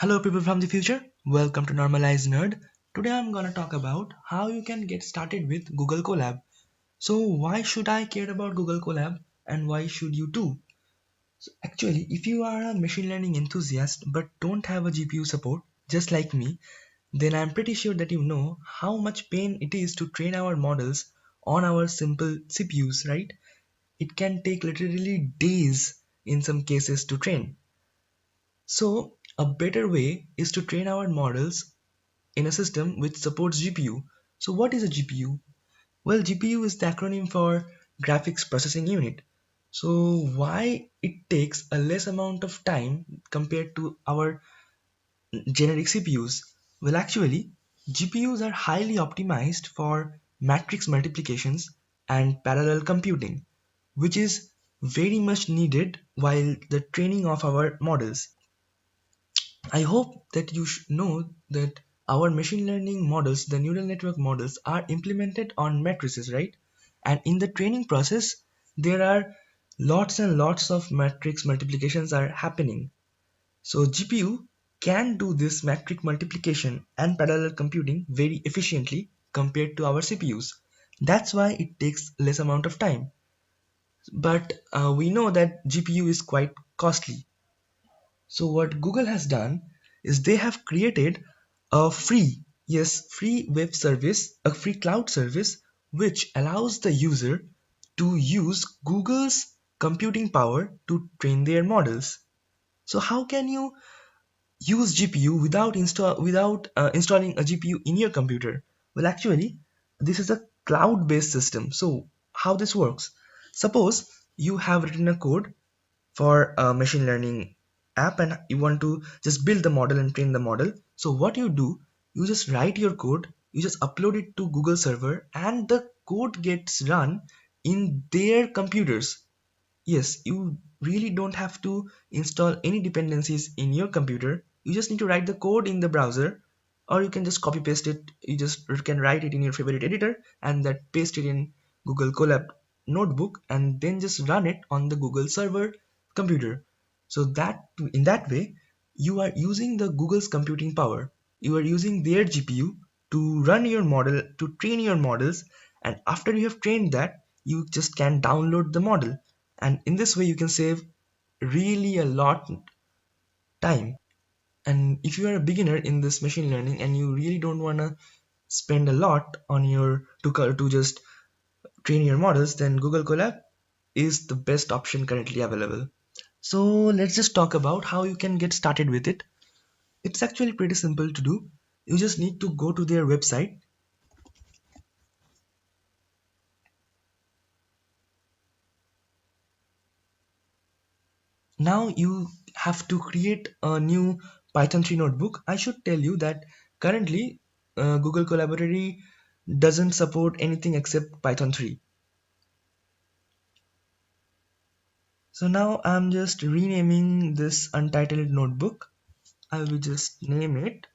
Hello people from the future, welcome to Normalized Nerd. Today I'm gonna talk about how you can get started with Google Colab. So why should I care about Google Colab and why should you too? So actually, if you are a machine learning enthusiast but don't have a GPU support, just like me, then I'm pretty sure that you know how much pain it is to train our models on our simple CPUs, right? It can take literally days in some cases to train. So a better way is to train our models in a system which supports GPU. So what is a GPU? Well, GPU is the acronym for Graphics Processing Unit. So why it takes a less amount of time compared to our generic CPUs? Well, actually, GPUs are highly optimized for matrix multiplications and parallel computing, which is very much needed while the training of our models. I hope that you know that our machine learning models, the neural network models, are implemented on matrices, right? And in the training process, there are lots and lots of matrix multiplications are happening. So GPU can do this matrix multiplication and parallel computing very efficiently compared to our CPUs. That's why it takes less amount of time. But we know that GPU is quite costly. So what Google has done is they have created a free, yes, free web service, a free cloud service, which allows the user to use Google's computing power to train their models. So how can you use GPU without installing a GPU in your computer? Well, actually, this is a cloud-based system. So how this works? Suppose you have written a code for a machine learning app and you want to just build the model and train the model. So what you do, you just write your code, you just upload it to Google server and the code gets run in their computers. Yes, you really don't have to install any dependencies in your computer. You just need to write the code in the browser, or you can just copy paste it. You just can write it in your favorite editor and that paste it in Google Colab notebook and then just run it on the Google server computer. So that in that way, you are using the Google's computing power. You are using their GPU to run your model, to train your models, and after you have trained that, you just can download the model, and in this way you can save really a lot time. And if you are a beginner in this machine learning and you really don't want to spend a lot on your to just train your models, then Google Colab is the best option currently available. So let's just talk about how you can get started with it. It's actually pretty simple to do. You just need to go to their website. Now you have to create a new Python 3 notebook. I should tell you that currently Google Colaboratory doesn't support anything except Python 3. So now I'm just renaming this untitled notebook. I will just name it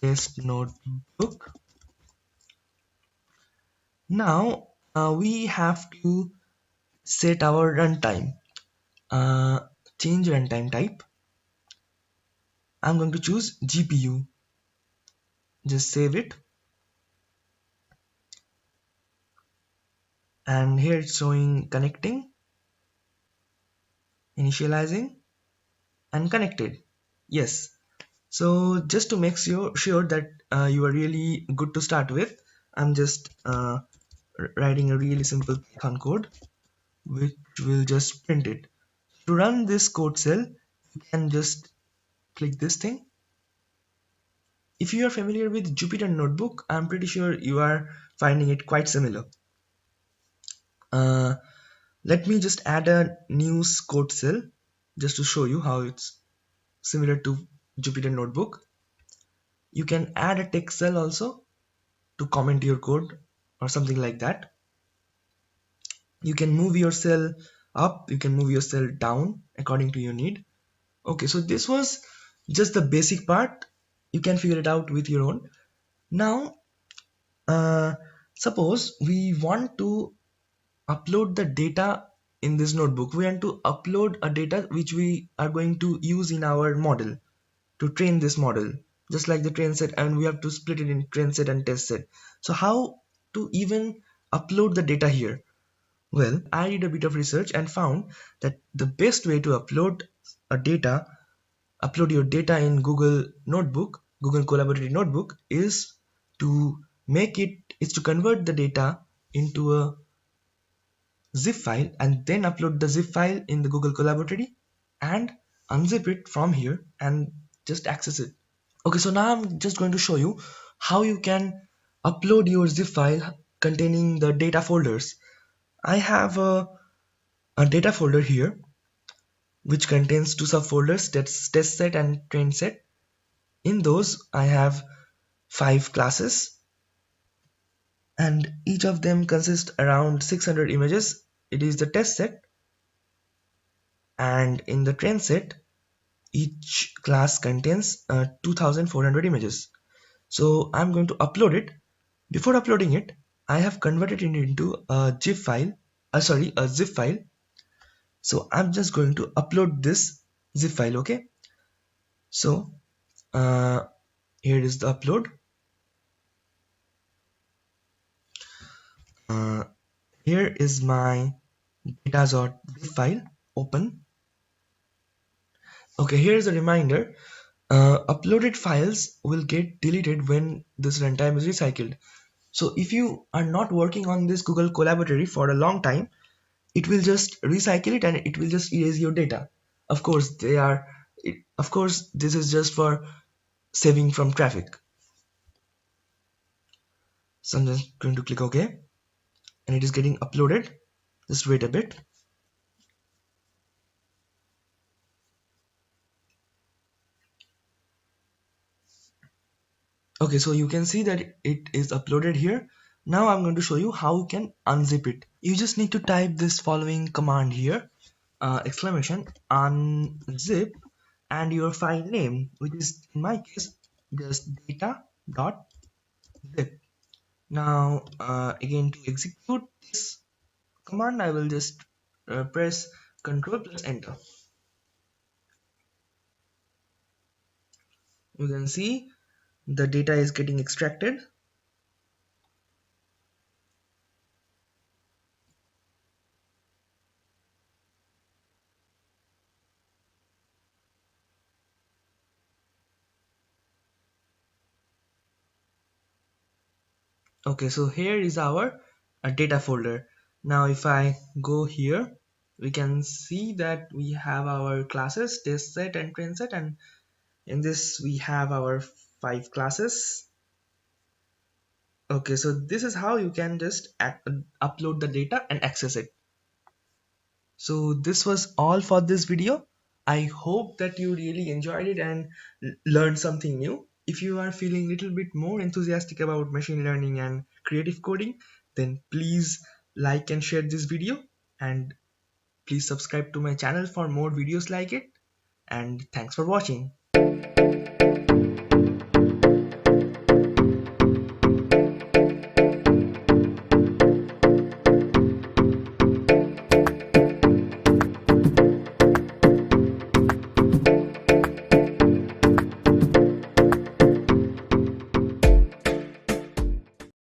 test notebook. Now we have to set our runtime. Uh, Change runtime type. I'm going to choose GPU. Just save it. And here it's showing connecting, initializing, and connected. Yes. So just to make sure that you are really good to start with, I'm just writing a really simple Python code which will just print it. To run this code cell, you can just click this thing. If you are familiar with Jupyter Notebook, I'm pretty sure you are finding it quite similar. Uh, Let me just add a new code cell just to show you how it's similar to Jupyter Notebook. You can add a text cell also to comment your code or something like that. You can move your cell up, you can move your cell down according to your need. Okay, so this was just the basic part. You can figure it out with your own. Now, uh, suppose we want to upload the data in this notebook. We want to upload a data which we are going to use in our model. to train this model, just like the train set, and we have to split it in train set and test set. So how to even upload the data here? Well, I did a bit of research and found that the best way to upload your data in Google Notebook, Google Collaboratory Notebook, is to convert the data into a zip file and then upload the zip file in the Google Collaboratory and unzip it from here and just access it. Okay, so now I'm just going to show you how you can upload your zip file containing the data folders. I have a data folder here which contains two subfolders, that's test set and train set. In those I have 5 classes and each of them consists around 600 images. It is the test set, and in the train set each class contains 2400 images. So I'm going to upload it. Before uploading it, I have converted it into a a zip file. So I'm just going to upload this zip file. Okay, so uh, here is the upload. uh, Here is my data.zip file. Open. Okay, here's a reminder. Uploaded files will get deleted when this runtime is recycled. So if you are not working on this Google Colaboratory for a long time, it will just recycle it and it will just erase your data. Of course, this is just for saving from traffic. So I'm just going to click OK, and it is getting uploaded. Just wait a bit. Okay, so you can see that it is uploaded here. Now I'm going to show you how you can unzip it. You just need to type this following command here, exclamation unzip, and your file name, which is in my case just data.zip. Now again, to execute this command, I will just press Ctrl plus enter. You can see the data is getting extracted. Okay, so here is our data folder. Now if I go here, we can see that we have our classes, test set and train set, and in this we have our 5 classes. Okay, so this is how you can just upload the data and access it. So this was all for this video. I hope that you really enjoyed it and learned something new. If you are feeling a little bit more enthusiastic about machine learning and creative coding, then please like and share this video, and please subscribe to my channel for more videos like it. And thanks for watching.